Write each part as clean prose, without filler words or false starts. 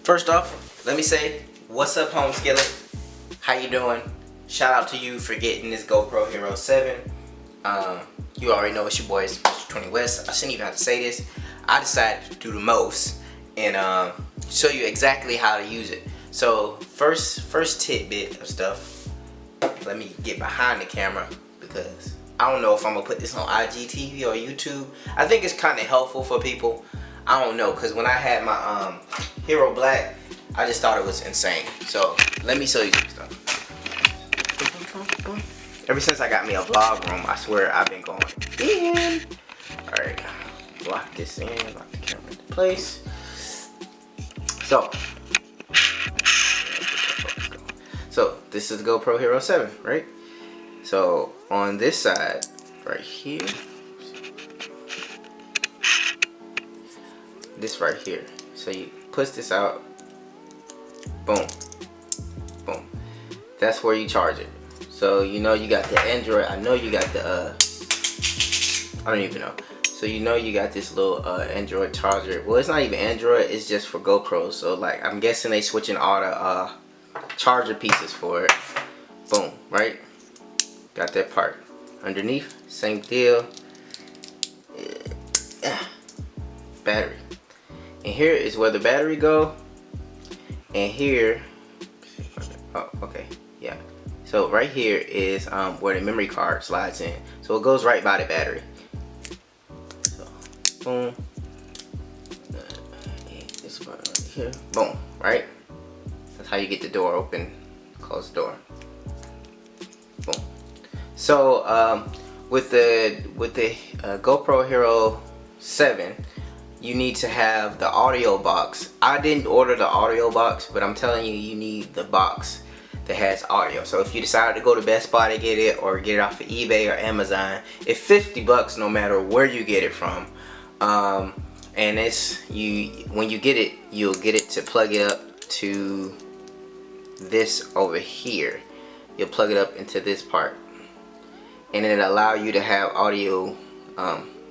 First off, let me say, what's up, Home Skillet? How you doing? Shout out to you for getting this GoPro Hero 7. You already know it's your boy, Mr. 20 West. I shouldn't even have to say this. I decided to do the most and show you exactly how to use it. So first tidbit of stuff. Let me get behind the camera because I don't know if I'm gonna put this on IGTV or YouTube. I think it's kind of helpful for people. I don't know, because when I had my Hero Black, I just thought it was insane. So let me show you some stuff. Ever since I got me a vlog room, I swear I've been going in. Alright, lock this in, lock the camera into place. So this is the GoPro Hero 7, right? So on this side, right here, this right here. So you push this out, boom, boom. That's where you charge it. So you know you got the Android. I know you got the I don't even know. So you know you got this little Android charger. Well, it's not even Android. It's just for GoPro. So like I'm guessing they switching all the charger pieces for it. Boom, right? Got that part. Underneath, same deal. Battery. And here is where the battery go. And here, oh, okay, yeah. So right here is where the memory card slides in. So it goes right by the battery. So, boom. This part right here. Boom, right? That's how you get the door open, close the door. Boom. So with the GoPro Hero 7, you need to have the audio box. I didn't order the audio box, but I'm telling you, you need the box that has audio. So if you decide to go to Best Buy to get it, or get it off of eBay or Amazon, it's 50 bucks no matter where you get it from. And it's when you get it, you'll get it to plug it up to this over here. You'll plug it up into this part, and it'll allow you to have audio.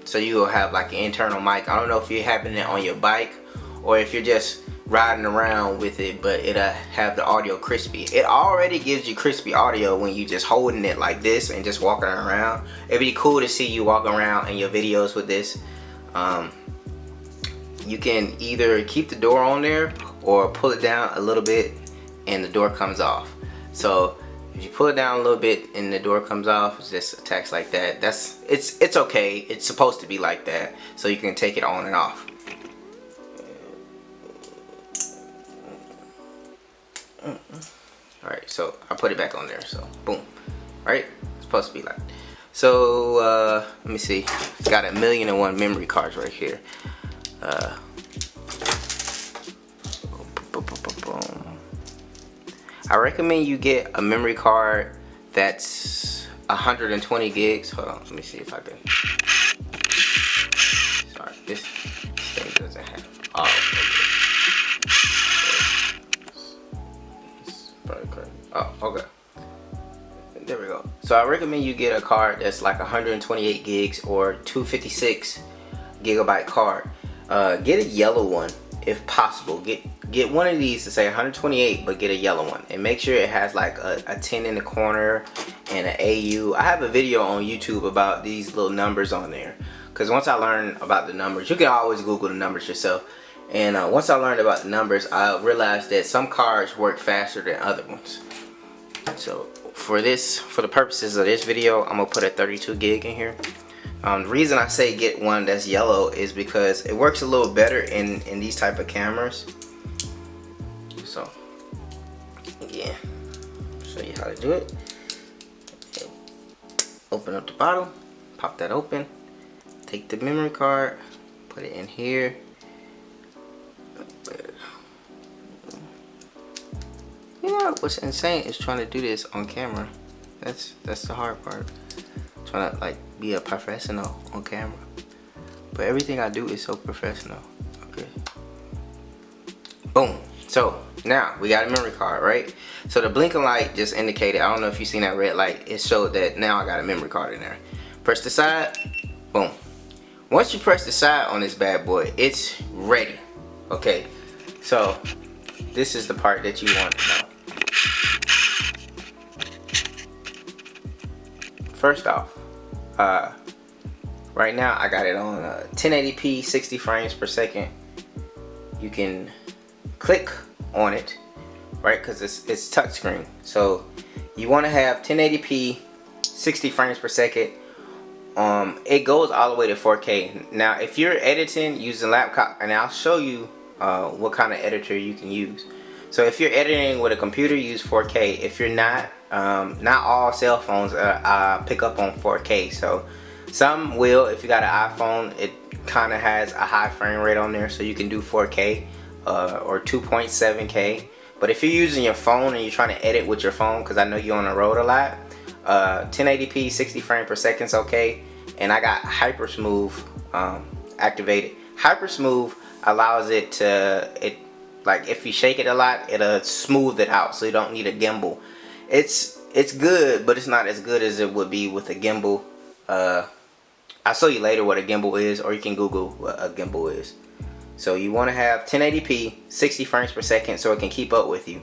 So you will have like an internal mic. I don't know if you're having it on your bike or if you're just riding around with it, but it'll have the audio crispy. It already gives you crispy audio when you just holding it like this and just walking around. It'd be cool to see you walking around in your videos with this. You can either keep the door on there or pull it down a little bit and the door comes off. So if you pull it down a little bit and the door comes off, it's just attached like that. It's okay. It's supposed to be like that, so you can take it on and off. Alright, so I put it back on there, so boom. Right? It's supposed to be like that. So let me see. It's got 1,000,001 memory cards right here. I recommend you get a memory card that's 120 gigs. Hold on, let me see if I can. Sorry, this thing doesn't have all of it. Oh, okay. There we go. So I recommend you get a card that's like 128 gigs or 256 gigabyte card. Get a yellow one if possible. Get one of these to say 128, but get a yellow one, and make sure it has like a 10 in the corner and an AU. I have a video on YouTube about these little numbers on there, because once I learned about the numbers, you can always Google the numbers yourself, and once I learned about the numbers, I realized that some cards work faster than other ones. So for the purposes of this video, I'm gonna put a 32 gig in here. The reason I say get one that's yellow is because it works a little better in these type of cameras. So again, show you how to do it. Open up the bottle, pop that open, take the memory card, put it in here. Yeah, what's insane is trying to do this on camera. That's the hard part. Trying to like be a professional on camera, but everything I do is so professional. Okay, boom. So now we got a memory card, right? So the blinking light just indicated, I don't know if you seen that red light, it showed that now I got a memory card in there. Press the side, boom. Once you press the side on this bad boy, it's ready. Okay, so this is the part that you want to know. First off, right now I got it on 1080p 60 frames per second. You can click on it, right, because it's touchscreen. So you want to have 1080p 60 frames per second. It goes all the way to 4K. Now if you're editing using laptop, and I'll show you what kind of editor you can use. So if you're editing with a computer, use 4K. If you're not all cell phones pick up on 4K. So some will. If you got an iPhone, it kind of has a high frame rate on there, so you can do 4K or 2.7K. But if you're using your phone and you're trying to edit with your phone, because I know you're on the road a lot, 1080p 60 frames per second is okay. And I got Hyper Smooth activated. Hyper Smooth allows it to, like if you shake it a lot, it'll smooth it out, so you don't need a gimbal. It's good, but it's not as good as it would be with a gimbal. I'll show you later what a gimbal is, or you can Google what a gimbal is. So you want to have 1080p 60 frames per second so it can keep up with you.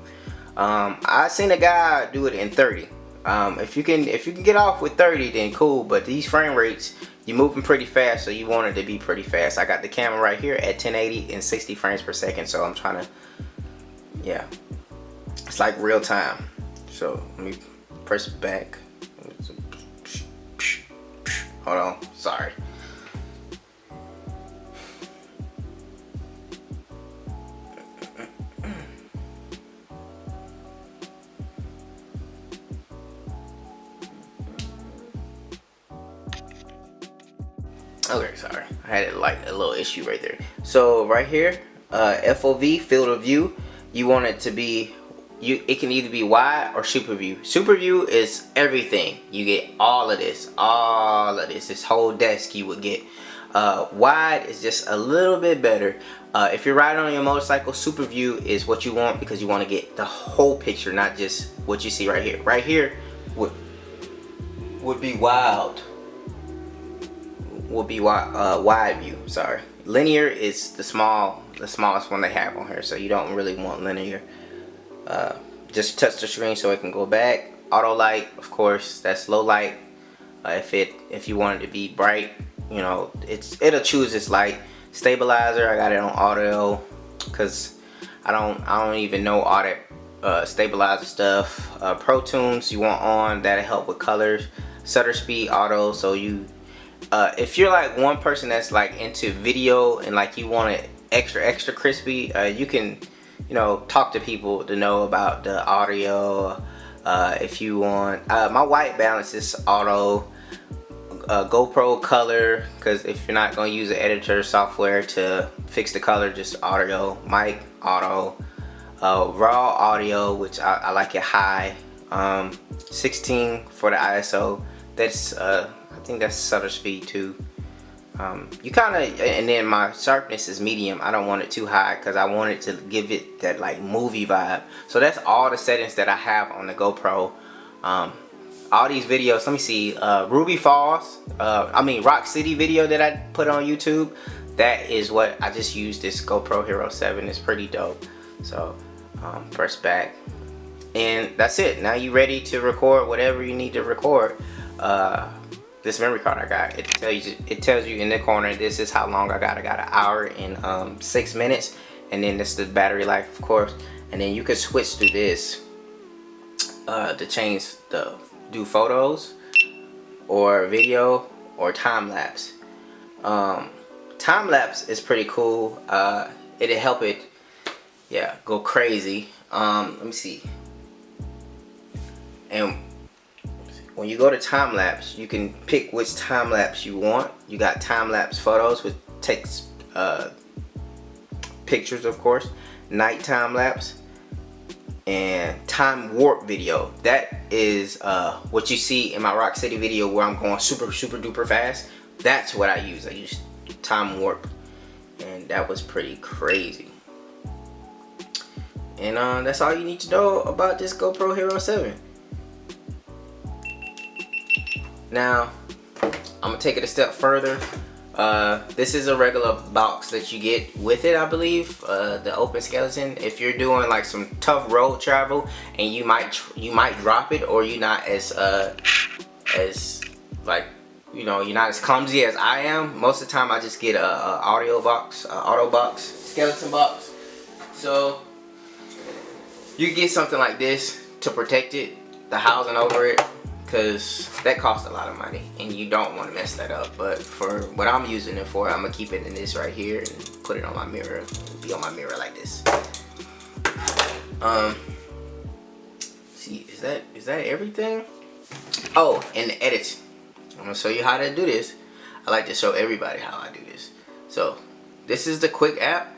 I seen a guy do it in 30. If you can get off with 30, then cool, but these frame rates, you're moving pretty fast, so you want it to be pretty fast. I got the camera right here at 1080 and 60 frames per second, so I'm trying to, yeah, it's like real time. So let me press back. Hold on, sorry. Okay, sorry, I had like a little issue right there. So right here, FOV, field of view, you want it to be, it can either be wide or super view. Super view is everything. You get all of this, this whole desk you would get. Wide is just a little bit better. If you're riding on your motorcycle, super view is what you want, because you want to get the whole picture, not just what you see right here. Right here would be wild. Would be wide view. Sorry, linear is the smallest one they have on here, so you don't really want linear. Just touch the screen so it can go back. Auto light, of course, that's low light. If you want it to be bright, you know, it'll choose its light. Stabilizer, I got it on auto because I don't even know all that stabilizer stuff. Pro Tunes you want on, that'll help with colors. Shutter speed auto, so you if you're like one person that's like into video and like you want it extra crispy, you can, you know, talk to people to know about the audio. If you want, my white balance is auto. GoPro color, because if you're not going to use an editor software to fix the color, just audio. Mic auto. Raw audio, which I like it high. 16 for the ISO. That's I think that's shutter speed too. You kind of, and then my sharpness is medium. I don't want it too high because I want it to give it that like movie vibe. So that's all the settings that I have on the GoPro. All these videos, let me see, Ruby Falls, Rock City video that I put on YouTube, that is what I just used. This GoPro Hero 7 is pretty dope. So press back, and that's it. Now you ready to record whatever you need to record. This memory card I got, it tells you in the corner, this is how long I got. I got an hour and 6 minutes, and then this is the battery life, of course. And then you can switch to this to change do photos or video or time lapse. Time lapse is pretty cool. It'll help it, yeah, go crazy. Let me see. And when you go to time lapse, you can pick which time lapse you want. You got time lapse photos, which takes pictures, of course. Night time lapse and time warp video. That is what you see in my Rock City video where I'm going super duper fast. That's what I use. I use time warp, and that was pretty crazy. And that's all you need to know about this GoPro Hero 7. Now I'm gonna take it a step further. This is a regular box that you get with it, I believe. The open skeleton. If you're doing like some tough road travel and you might drop it, or you're not as like, you know, you're not as clumsy as I am. Most of the time I just get a auto box, skeleton box. So you get something like this to protect it, the housing over it, because that costs a lot of money and you don't want to mess that up. But for what I'm using it for, I'm gonna keep it in this right here and put it on my mirror. It'll be on my mirror like this. See, is that everything? Oh, and the edit. I'm gonna show you how to do this. I like to show everybody how I do this. So this is the Quick app.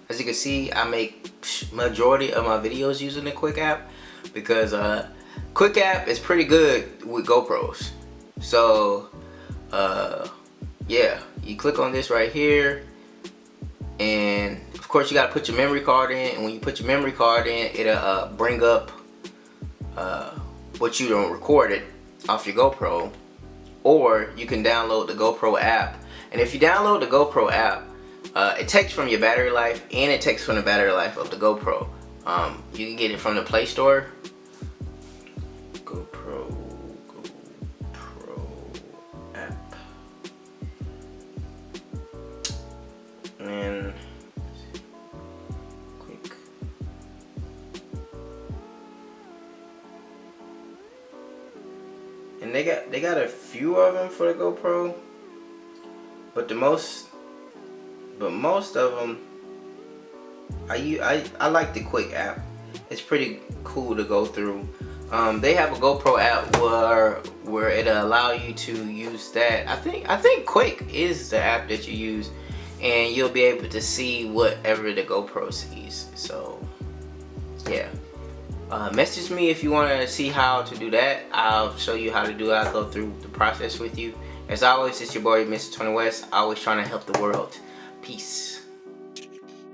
As you can see, I make majority of my videos using the Quick app, because Quick app is pretty good with GoPros. So yeah, you click on this right here, and of course you gotta put your memory card in, and when you put your memory card in, it'll bring up what you don't record it off your GoPro. Or you can download the GoPro app, and if you download the GoPro app, it takes from your battery life, and it takes from the battery life of the GoPro. You can get it from the Play Store. GoPro app. And quick. And they got a few of them for the GoPro, but most of them, I like the Quick app. It's pretty cool to go through. They have a GoPro app where it'll allow you to use that. I think Quick is the app that you use, and you'll be able to see whatever the GoPro sees. So yeah, message me if you want to see how to do that. I'll show you how to do it. I'll go through the process with you. As always, it's your boy Mr. 20 West, always trying to help the world. Peace.